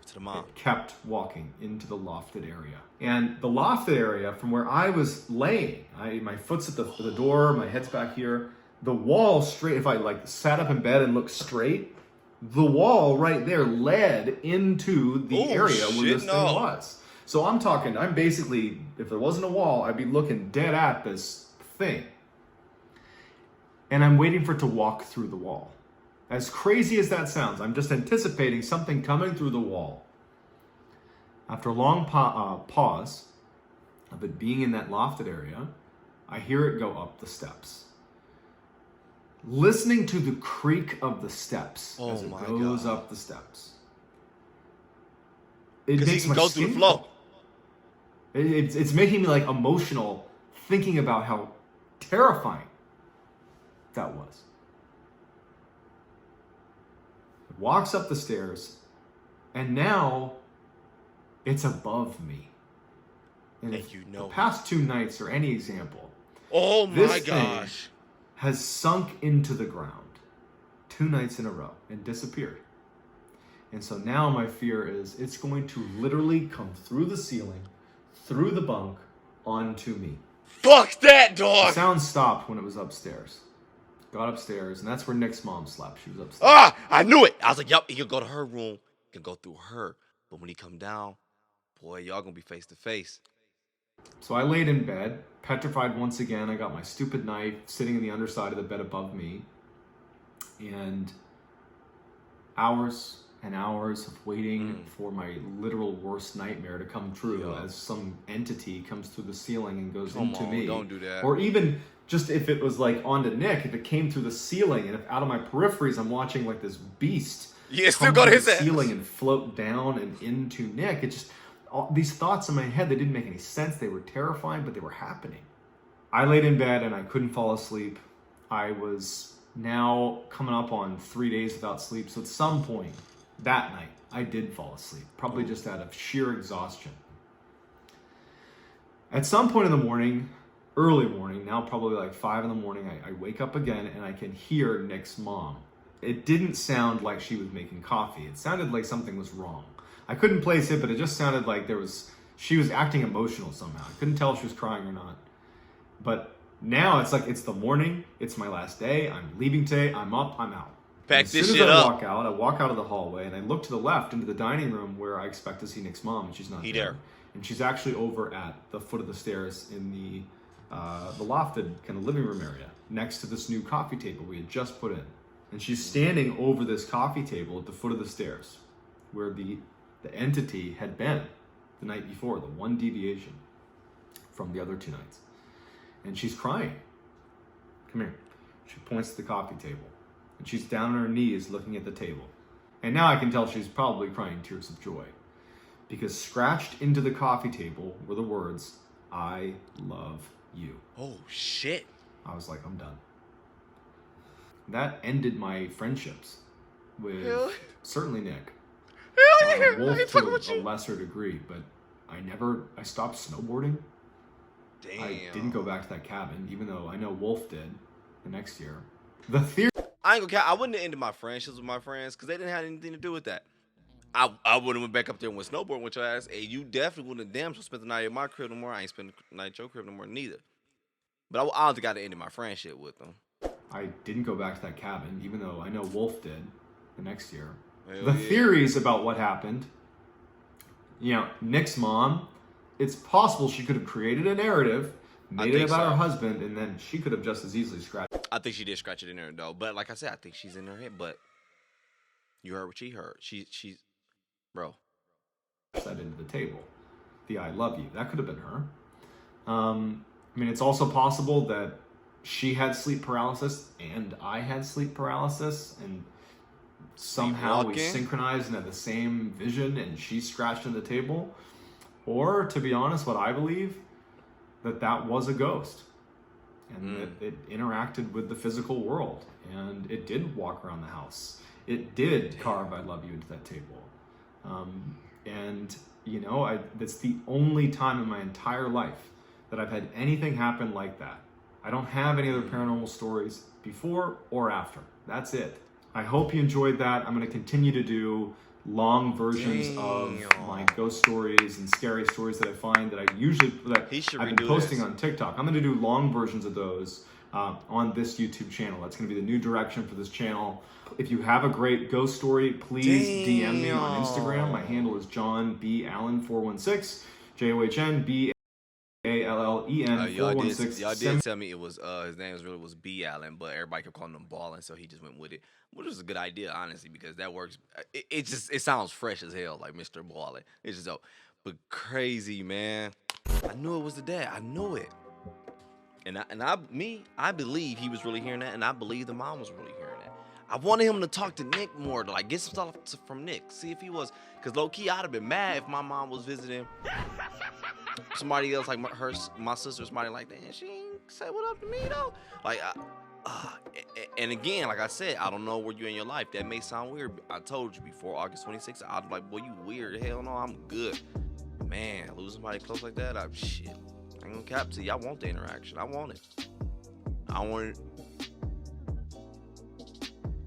Speaker 1: To the mom.
Speaker 2: it kept walking into the lofted area. And the lofted area, from where I was laying, my foot's at the door, my head's back here, the wall straight, if I like sat up in bed and looked straight, the wall right there led into the area where this thing was. So I'm basically, if there wasn't a wall, I'd be looking dead at this thing. And I'm waiting for it to walk through the wall. As crazy as that sounds, I'm just anticipating something coming through the wall. After a long pause of it being in that lofted area, I hear it go up the steps. Listening to the creak of the steps as it goes up the steps. It makes my skin
Speaker 1: through the flow.
Speaker 2: It's making me like emotional thinking about how terrifying that was. It walks up the stairs, and now it's above me. And if the past 2 nights are any example,
Speaker 1: this thing
Speaker 2: has sunk into the ground 2 nights in a row and disappeared. And so now my fear is it's going to literally come through the ceiling, through the bunk, onto me.
Speaker 1: Fuck that, dog!
Speaker 2: The sound stopped when it was upstairs. Got upstairs, and that's where Nick's mom slept. She was upstairs.
Speaker 1: Ah! I knew it! I was like, yup, he could go to her room, he can go through her. But when he come down, boy, y'all gonna be face to face.
Speaker 2: So I laid in bed, petrified once again. I got my stupid knife sitting in the underside of the bed above me. And hours and hours of waiting for my literal worst nightmare to come true as some entity comes through the ceiling and goes into me.
Speaker 1: Don't do that.
Speaker 2: Or even just if it was like onto Nick, if it came through the ceiling and if out of my peripheries I'm watching like this beast
Speaker 1: still go to his
Speaker 2: ceiling and float down and into Nick. It just, these thoughts in my head, they didn't make any sense. They were terrifying, but they were happening. I laid in bed and I couldn't fall asleep. I was now coming up on 3 days without sleep. So at some point that night, I did fall asleep, probably just out of sheer exhaustion. At some point in the morning, early morning, now probably like 5 in the morning, I wake up again and I can hear Nick's mom. It didn't sound like she was making coffee. It sounded like something was wrong. I couldn't place it, but it just sounded like she was acting emotional somehow. I couldn't tell if she was crying or not. But now it's like, it's the morning, it's my last day, I'm leaving today, I'm up, I'm out.
Speaker 1: Pack
Speaker 2: this
Speaker 1: shit
Speaker 2: shit
Speaker 1: up.
Speaker 2: I walk out of the hallway and I look to the left into the dining room where I expect to see Nick's mom, and she's not there. And she's actually over at the foot of the stairs in the lofted kind of living room area next to this new coffee table we had just put in. And she's standing over this coffee table at the foot of the stairs where the entity had been the night before, the one deviation from the other 2 nights. And she's crying. Come here. She points to the coffee table. And she's down on her knees looking at the table. And now I can tell she's probably crying tears of joy. Because scratched into the coffee table were the words, "I love you."
Speaker 1: Oh, shit.
Speaker 2: I was like, I'm done. That ended my friendships with certainly Nick. Wolf to a lesser degree, but I stopped snowboarding.
Speaker 1: Damn.
Speaker 2: I didn't go back to that cabin, even though I know Wolf did the next year. The theory.
Speaker 1: I ain't gonna. I wouldn't have ended my friendships with my friends because they didn't have anything to do with that. I wouldn't have went back up there and went snowboarding with your ass. And you definitely wouldn't have damn sure spent the night at my crib no more. I ain't spent the night at your crib no more neither. But I don't think I'd have ended my friendship with them.
Speaker 2: I didn't go back to that cabin, even though I know Wolf did the next year.
Speaker 1: Hell yeah.
Speaker 2: Theories about what happened. Nick's mom, it's possible she could have created a narrative, made it about her husband, and then she could have just as easily scratched.
Speaker 1: I think she did scratch it in there though. But like I said, I think she's in her head. But you heard what she heard. She's bro.
Speaker 2: That into the table. The "I love you." That could have been her. It's also possible that she had sleep paralysis and I had sleep paralysis, and somehow we
Speaker 1: Sleepwalking?
Speaker 2: synchronized and had the same vision and she scratched in the table. Or, to be honest, what I believe, that was a ghost. And that it interacted with the physical world. And it did walk around the house. It did carve "I love you" into that table. And, you know, that's the only time in my entire life that I've had anything happen like that. I don't have any other paranormal stories before or after. That's it. I hope you enjoyed that. I'm going to continue to do long versions of my ghost stories and scary stories that I find that I've been posting on TikTok. I'm going to do long versions of those on this YouTube channel. That's going to be the new direction for this channel. If you have a great ghost story, please DM me on Instagram. My handle is John B. Allen 416, JOHN BALLEN 416.
Speaker 1: Y'all did tell me it was his name was B. Allen, but everybody kept calling him Ballen, so he just went with it, which was a good idea, honestly, because that works. It sounds fresh as hell, like Mr. Ballen. It's just but crazy, man. I knew it was the dad. I knew it, and I believe he was really hearing that, and I believe the mom was really hearing that. I wanted him to talk to Nick more, to like get some stuff from Nick, see if he was, because low key I'd have been mad if my mom was visiting somebody else, like my sister, somebody like that, and she ain't say what up to me though. Like, and again, like I said, I don't know where you in your life. That may sound weird. I told you before August 26th, I was like, boy, you weird. Hell no, I'm good. Man, losing somebody close like that, shit. I ain't gonna cap to you. I want the interaction. I want it. I want it.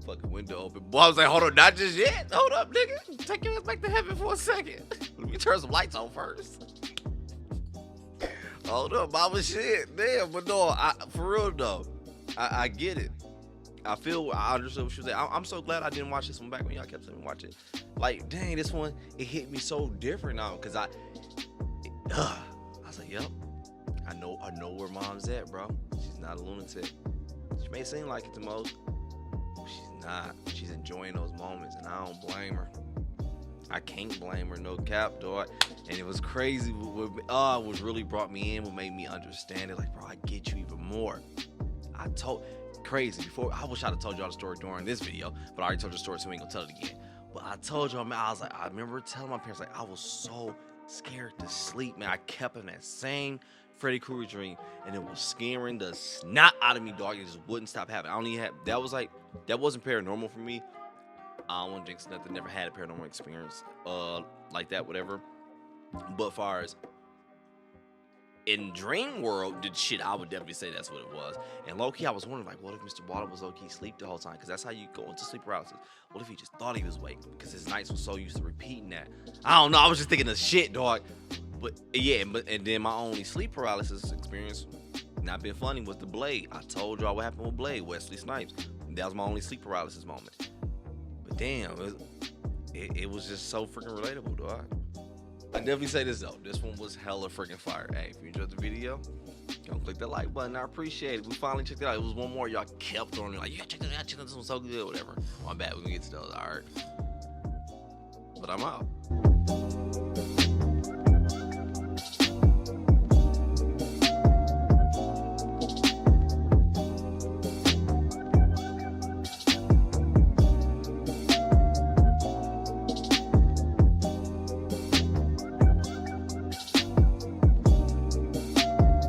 Speaker 1: Fucking window open. Boy, I was like, hold on, not just yet. Hold up, nigga. Take your ass back to heaven for a second. Let me turn some lights on first. Hold up, mama, shit. Damn, but no, for real though, I get it. I understood what she was saying. I'm so glad I didn't watch this one back when y'all kept saying watch it. Like, dang, this one, it hit me so different now, because I was like, yep, I know where mom's at, bro. She's not a lunatic. She may seem like it to most, but she's not. She's enjoying those moments, and I don't blame her. I can't blame her, no cap, dog. And it was crazy. What really brought me in, what made me understand it, like, bro, I get you even more. Crazy. Before, I wish I'd have told y'all the story during this video, but I already told you the story, so we ain't gonna tell it again. But I told y'all, man, I remember telling my parents, like, I was so scared to sleep, man. I kept in that same Freddy Krueger dream, and it was scaring the snot out of me, dog. It just wouldn't stop happening. That wasn't paranormal for me. I don't want to jinx nothing. Never had a paranormal experience like that, whatever. But far as in dream world, I would definitely say that's what it was. And low-key, I was wondering, like, what if Mr. Ballen was low-key asleep the whole time? Because that's how you go into sleep paralysis. What if he just thought he was awake? Because his nights were so used to repeating that. I don't know. I was just thinking of shit, dog. But yeah, and then my only sleep paralysis experience, not being funny, was the Blade. I told y'all what happened with Blade, Wesley Snipes. That was my only sleep paralysis moment. But damn, it was just so freaking relatable, dog. I definitely say this though, this one was hella freaking fire. Hey, if you enjoyed the video, don't click that like button. I appreciate it. We finally checked it out. It was one more y'all kept throwing me like, yeah, check this out, this one's so good, whatever. My bad, we're gonna get to those, alright. But I'm out.